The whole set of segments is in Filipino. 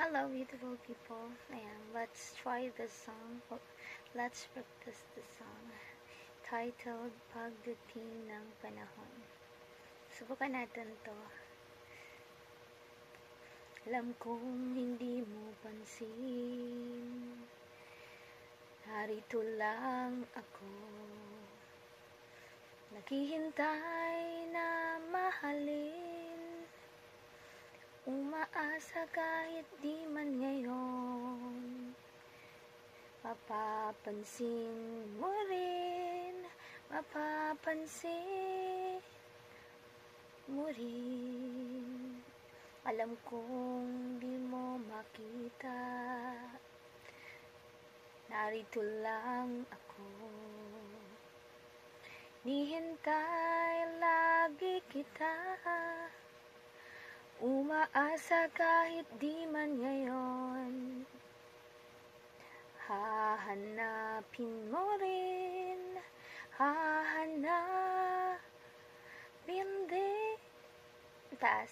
Hello, beautiful people. Ayan, let's try this song. Let's practice the song titled Pagdating ng Panahon. Subukan natin to. Alam kong hindi mo pansin, narito lang ako, naghihintay na mahalin, umaasa kahit di man ngayon. Mapapansin mo rin, mapapansin mo rin. Alam kong di mo makita, narito lang ako, nihintay lagi kita, umaasa kahit di man ngayon. Hahanapin mo rin, hahanapin din. Taas.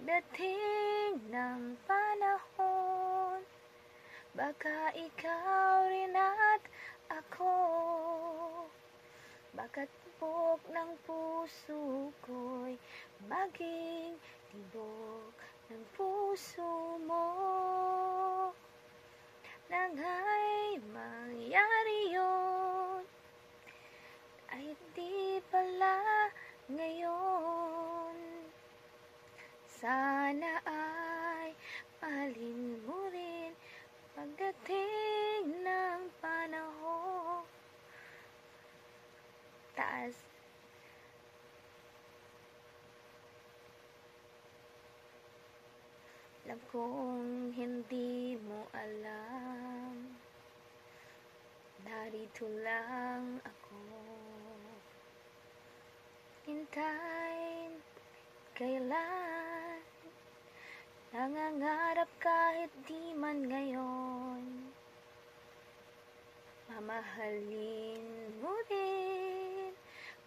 Dating ng panahon, baka ikaw rin at ako, baka't tibok ng puso ko'y maging tibok ng puso mo. Nang ay mangyari yun, ay di pala ngayon. Sana ay mahalin mo rin pagdating ng panahon. Taas. Alam kong hindi mo alam, narito lang ako, hintayin kailan, nangangarap kahit di man ngayon. Mamahalin mo rin,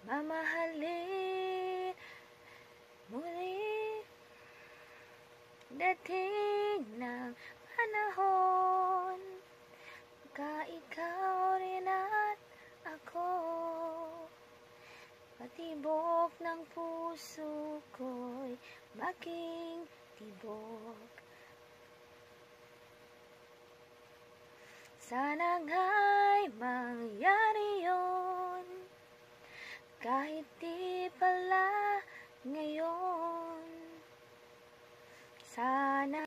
mamahalin mo rin. Dating ng panahon, baka ikaw rin at ako, patibok ng puso ko'y maging tibok. Sana nga'y mangyari yun, kahit di pala ngayon. Sana